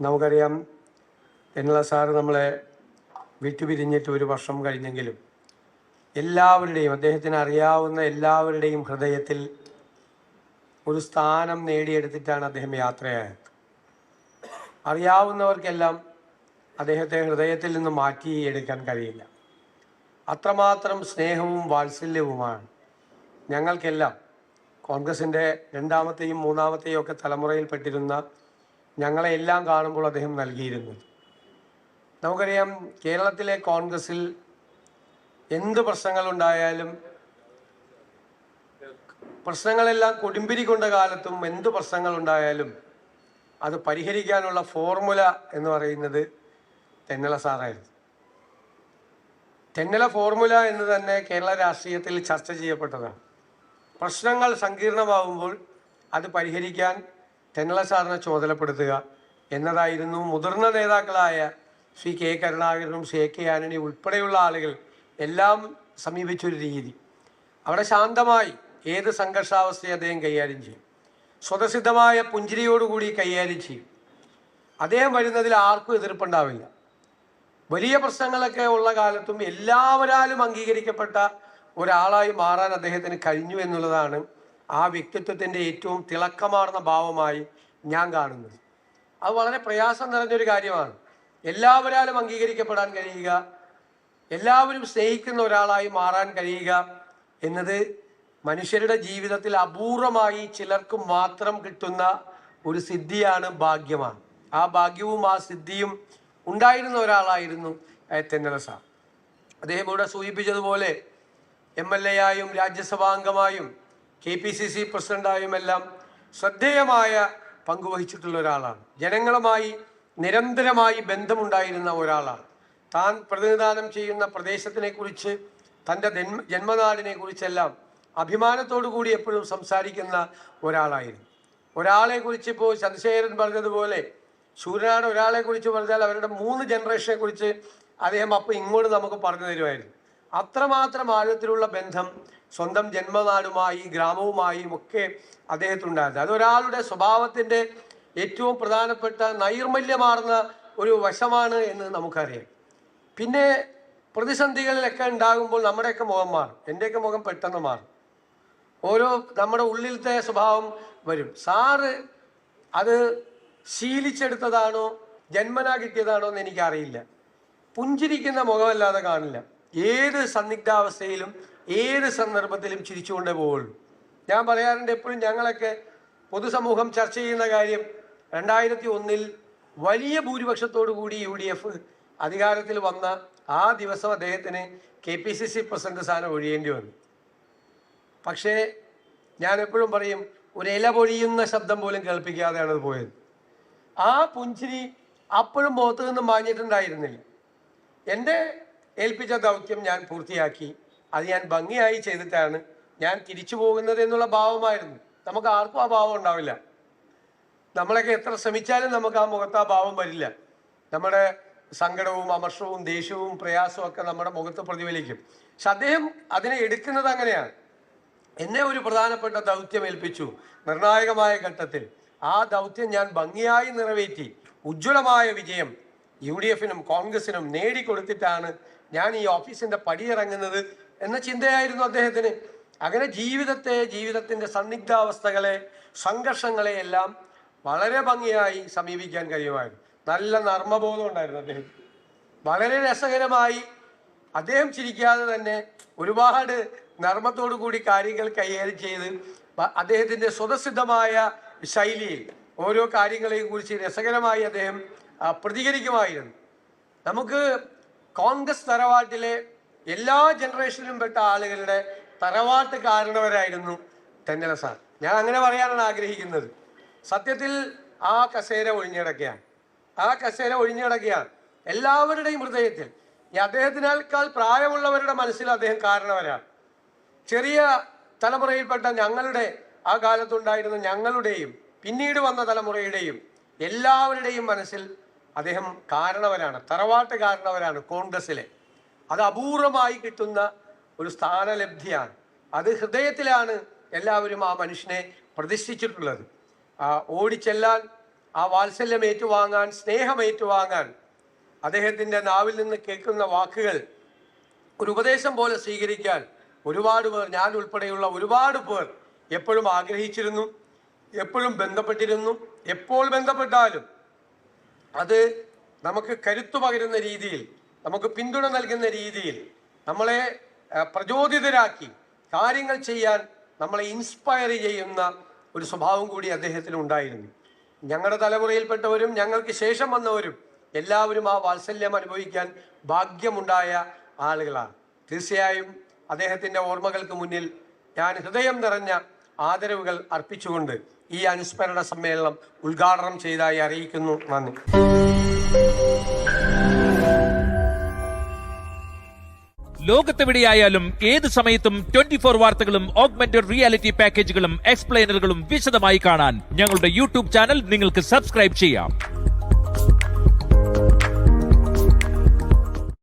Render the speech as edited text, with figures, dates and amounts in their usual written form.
നമുക്കറിയാം എന്നുള്ള സാറ് നമ്മളെ വിട്ടുപിരിഞ്ഞിട്ട് 1 വർഷം കഴിഞ്ഞെങ്കിലും എല്ലാവരുടെയും അദ്ദേഹത്തിന് അറിയാവുന്ന എല്ലാവരുടെയും ഹൃദയത്തിൽ ഒരു സ്ഥാനം നേടിയെടുത്തിട്ടാണ് അദ്ദേഹം യാത്രയായത്. അറിയാവുന്നവർക്കെല്ലാം അദ്ദേഹത്തെ ഹൃദയത്തിൽ നിന്ന് മാറ്റിയെടുക്കാൻ കഴിയില്ല. അത്രമാത്രം സ്നേഹവും വാത്സല്യവുമാണ് ഞങ്ങൾക്കെല്ലാം കോൺഗ്രസിൻ്റെ 2ാമത്തെയും 3ാമത്തെയും ഒക്കെ തലമുറയിൽപ്പെട്ടിരുന്ന ഞങ്ങളെ എല്ലാം കാണുമ്പോൾ അദ്ദേഹം നൽകിയിരുന്നത്. നമുക്കറിയാം കേരളത്തിലെ കോൺഗ്രസിൽ എന്ത് പ്രശ്നങ്ങളുണ്ടായാലും പ്രശ്നങ്ങളെല്ലാം കൊടുമ്പിരി കൊണ്ട കാലത്തും എന്ത് പ്രശ്നങ്ങളുണ്ടായാലും അത് പരിഹരിക്കാനുള്ള ഫോർമുല എന്ന് പറയുന്നത് തെന്നല സാറായിരുന്നു. തെന്നല ഫോർമുല എന്ന് തന്നെ കേരള രാഷ്ട്രീയത്തിൽ ചർച്ച ചെയ്യപ്പെട്ടതാണ്. പ്രശ്നങ്ങൾ സങ്കീർണമാകുമ്പോൾ അത് പരിഹരിക്കാൻ തെന്നല സാറിനെ ചുമതലപ്പെടുത്തുക എന്നതായിരുന്നു മുതിർന്ന നേതാക്കളായ ശ്രീ കെ കരുണാകരനും ശ്രീ കെ ആന്റണി ഉൾപ്പെടെയുള്ള ആളുകൾ എല്ലാം സമീപിച്ചൊരു രീതി. അവിടെ ശാന്തമായി ഏത് സംഘർഷാവസ്ഥയെ അദ്ദേഹം കൈകാര്യം ചെയ്യും. സ്വതസിദ്ധമായ പുഞ്ചിരിയോടുകൂടി കൈകാര്യം ചെയ്യും. അദ്ദേഹം വരുന്നതിൽ ആർക്കും എതിർപ്പുണ്ടാവില്ല. വലിയ പ്രശ്നങ്ങളൊക്കെ ഉള്ള കാലത്തും എല്ലാവരാലും അംഗീകരിക്കപ്പെട്ട ഒരാളായി മാറാൻ അദ്ദേഹത്തിന് കഴിഞ്ഞു എന്നുള്ളതാണ് ആ വ്യക്തിത്വത്തിൻ്റെ ഏറ്റവും തിളക്കമാർന്ന ഭാവമായി ഞാൻ കാണുന്നത്. അത് വളരെ പ്രയാസം നിറഞ്ഞൊരു കാര്യമാണ്. എല്ലാവരാലും അംഗീകരിക്കപ്പെടാൻ കഴിയുക, എല്ലാവരും സ്നേഹിക്കുന്ന ഒരാളായി മാറാൻ കഴിയുക എന്നത് മനുഷ്യരുടെ ജീവിതത്തിൽ അപൂർവമായി ചിലർക്ക് മാത്രം കിട്ടുന്ന ഒരു സിദ്ധിയാണ്, ഭാഗ്യമാണ്. ആ ഭാഗ്യവും ആ സിദ്ധിയും ഉണ്ടായിരുന്ന ഒരാളായിരുന്നു തെന്നല സാർ. അദ്ദേഹം ഇവിടെ സൂചിപ്പിച്ചതുപോലെ MLA ആയും രാജ്യസഭാംഗമായും KPCC പ്രസിഡന്റായും എല്ലാം ശ്രദ്ധേയമായ പങ്കുവഹിച്ചിട്ടുള്ള ഒരാളാണ്. ജനങ്ങളുമായി നിരന്തരമായി ബന്ധമുണ്ടായിരുന്ന ഒരാളാണ്. താൻ പ്രതിനിധാനം ചെയ്യുന്ന പ്രദേശത്തിനെ കുറിച്ച്, തൻ്റെ ജന്മനാടിനെ കുറിച്ചെല്ലാം അഭിമാനത്തോടു കൂടി എപ്പോഴും സംസാരിക്കുന്ന ഒരാളായിരുന്നു. ഒരാളെ കുറിച്ച് ഇപ്പോൾ ചന്ദ്രശേഖരൻ പറഞ്ഞതുപോലെ ശൂരനാട് ഒരാളെ കുറിച്ച് പറഞ്ഞാൽ അവരുടെ 3 ജനറേഷനെ കുറിച്ച് അദ്ദേഹം അപ്പോൾ ഇങ്ങോട്ട് നമുക്ക് പറഞ്ഞു തരുമായിരുന്നു. അത്രമാത്രം ആഴത്തിലുള്ള ബന്ധം സ്വന്തം ജന്മനാടുമായി ഗ്രാമവുമായും ഒക്കെ അദ്ദേഹത്തിനുണ്ടായിരുന്നു. അതൊരാളുടെ സ്വഭാവത്തിൻ്റെ ഏറ്റവും പ്രധാനപ്പെട്ട നൈർമല്യമാർന്ന ഒരു വശമാണ് എന്ന് നമുക്കറിയാം. പിന്നെ പ്രതിസന്ധികളിലൊക്കെ ഉണ്ടാകുമ്പോൾ നമ്മുടെയൊക്കെ മുഖം മാറും. എൻ്റെയൊക്കെ മുഖം പെട്ടെന്ന് മാറും. ഓരോ നമ്മുടെ ഉള്ളിലത്തെ സ്വഭാവം വരും. സാറ് അത് ശീലിച്ചെടുത്തതാണോ ജന്മനാ കിട്ടിയതാണോ എന്ന് എനിക്കറിയില്ല. പുഞ്ചിരിക്കുന്ന മുഖമല്ലാതെ കാണില്ല. ഏത് സന്നിഗ്ധാവസ്ഥയിലും ഏത് സന്ദർഭത്തിലും ചിരിച്ചുകൊണ്ടേ പോവുള്ളൂ. ഞാൻ പറയാറുണ്ട് എപ്പോഴും, ഞങ്ങളൊക്കെ പൊതുസമൂഹം ചർച്ച ചെയ്യുന്ന കാര്യം 2001 വലിയ ഭൂരിപക്ഷത്തോടു കൂടി UDF അധികാരത്തിൽ വന്ന ആ ദിവസം അദ്ദേഹത്തിന് KPCC പ്രസിഡന്റ് സ്ഥാനം ഒഴിയേണ്ടി വന്നു. പക്ഷേ ഞാൻ എപ്പോഴും പറയും, ഒരു ഇല പൊഴിയുന്ന ശബ്ദം പോലും കേൾപ്പിക്കാതെയാണ് അത് പോയത്. ആ പുഞ്ചിരി അപ്പോഴും മുഖത്ത് നിന്ന് മാഞ്ഞിട്ടുണ്ടായിരുന്നില്ല. എൻ്റെ ഏൽപ്പിച്ച ദൗത്യം ഞാൻ പൂർത്തിയാക്കി, അത് ഞാൻ ഭംഗിയായി ചെയ്തിട്ടാണ് ഞാൻ തിരിച്ചു പോകുന്നത് എന്നുള്ള ഭാവമായിരുന്നു. നമുക്ക് ആർക്കും ആ ഭാവം ഉണ്ടാവില്ല. നമ്മളൊക്കെ എത്ര ശ്രമിച്ചാലും നമുക്ക് ആ മുഖത്ത് ആ ഭാവം വരില്ല. നമ്മുടെ സങ്കടവും അമർഷവും ദേഷ്യവും പ്രയാസവും ഒക്കെ നമ്മുടെ മുഖത്ത് പ്രതിഫലിക്കും. പക്ഷെ അദ്ദേഹം അതിനെ എടുക്കുന്നത് അങ്ങനെയാണ്. എന്നെ ഒരു പ്രധാനപ്പെട്ട ദൗത്യം ഏൽപ്പിച്ചു നിർണായകമായ ഘട്ടത്തിൽ. ആ ദൗത്യം ഞാൻ ഭംഗിയായി നിറവേറ്റി ഉജ്ജ്വലമായ വിജയം UDFനും കോൺഗ്രസിനും നേടിക്കൊടുത്തിട്ടാണ് ഞാൻ ഈ ഓഫീസിന്റെ പടിയിറങ്ങുന്നത് എന്ന ചിന്തയായിരുന്നു അദ്ദേഹത്തിന്. അങ്ങനെ ജീവിതത്തിൻ്റെ സന്നിഗ്ധാവസ്ഥകളെ, സംഘർഷങ്ങളെ എല്ലാം വളരെ ഭംഗിയായി സമീപിക്കാൻ കഴിയുമായിരുന്നു. നല്ല നർമ്മബോധം ഉണ്ടായിരുന്നു അദ്ദേഹം. വളരെ രസകരമായി അദ്ദേഹം ചിരിക്കാതെ തന്നെ ഒരുപാട് നർമ്മത്തോടു കൂടി കാര്യങ്ങൾ കൈകാര്യം ചെയ്ത് അദ്ദേഹത്തിൻ്റെ സ്വതസിദ്ധമായ ശൈലിയിൽ ഓരോ കാര്യങ്ങളെയും കുറിച്ച് രസകരമായി അദ്ദേഹം പ്രതികരിക്കുമായിരുന്നു. നമുക്ക് കോൺഗ്രസ് തറവാട്ടിലെ എല്ലാ ജനറേഷനിലും പെട്ട ആളുകളുടെ തറവാട്ട് കാരണവരായിരുന്നു തെന്നല സാർ. ഞാൻ അങ്ങനെ പറയാനാണ് ആഗ്രഹിക്കുന്നത്. സത്യത്തിൽ ആ കസേര ഒഴിഞ്ഞിടക്കുകയാണ് എല്ലാവരുടെയും ഹൃദയത്തിൽ. ഈ അദ്ദേഹത്തിനേക്കാൾ പ്രായമുള്ളവരുടെ മനസ്സിൽ അദ്ദേഹം കാരണവരാണ്. ചെറിയ തലമുറയിൽപ്പെട്ട ഞങ്ങളുടെ ആ കാലത്തുണ്ടായിരുന്ന ഞങ്ങളുടെയും പിന്നീട് വന്ന തലമുറയുടെയും എല്ലാവരുടെയും മനസ്സിൽ അദ്ദേഹം കാരണവരാണ്, തറവാട്ട് കാരണവരാണ് കോൺഗ്രസിലെ. അത് അപൂർവമായി കിട്ടുന്ന ഒരു സ്ഥാനലബ്ധിയാണ്. അത് ഹൃദയത്തിലാണ് എല്ലാവരും ആ മനുഷ്യനെ പ്രതിഷ്ഠിച്ചിട്ടുള്ളത്. ഓടിച്ചെല്ലാൻ ആ വാത്സല്യം ഏറ്റുവാങ്ങാൻ, സ്നേഹം ഏറ്റുവാങ്ങാൻ അദ്ദേഹത്തിൻ്റെ നാവിൽ നിന്ന് കേൾക്കുന്ന വാക്കുകൾ ഒരു ഉപദേശം പോലെ സ്വീകരിക്കാൻ ഒരുപാട് പേർ, ഞാൻ ഉൾപ്പെടെയുള്ള ഒരുപാട് പേർ എപ്പോഴും ആഗ്രഹിച്ചിരുന്നു, എപ്പോഴും ബന്ധപ്പെട്ടിരുന്നു. എപ്പോൾ ബന്ധപ്പെട്ടാലും അത് നമുക്ക് കരുത്തു പകരുന്ന രീതിയിൽ, നമുക്ക് പിന്തുണ നൽകുന്ന രീതിയിൽ, നമ്മളെ പ്രചോദിതരാക്കി കാര്യങ്ങൾ ചെയ്യാൻ നമ്മളെ ഇൻസ്പയർ ചെയ്യുന്ന ഒരു സ്വഭാവം കൂടി അദ്ദേഹത്തിന് ഉണ്ടായിരുന്നു. ഞങ്ങളുടെ തലമുറയിൽപ്പെട്ടവരും ഞങ്ങൾക്ക് ശേഷം വന്നവരും എല്ലാവരും ആ വാത്സല്യം അനുഭവിക്കാൻ ഭാഗ്യമുണ്ടായ ആളുകളാണ്. തീർച്ചയായും അദ്ദേഹത്തിൻ്റെ ഓർമ്മകൾക്ക് മുന്നിൽ ഞാൻ ഹൃദയം നിറഞ്ഞ ആദരവുകൾ അർപ്പിച്ചുകൊണ്ട് ഈ അനുസ്മരണ സമ്മേളനം ഉദ്ഘാടനം ചെയ്തതായി അറിയിക്കുന്നു. നന്ദി. ലോകത്തെവിടെയായാലും ഏത് സമയത്തും 24 വാർത്തകളും ഓഗ്മെന്റഡ് റിയാലിറ്റി പാക്കേജുകളും എക്സ്പ്ലെയിനറുകളും വിശദമായി കാണാൻ ഞങ്ങളുടെ യൂട്യൂബ് ചാനൽ നിങ്ങൾക്ക് സബ്സ്ക്രൈബ് ചെയ്യാം.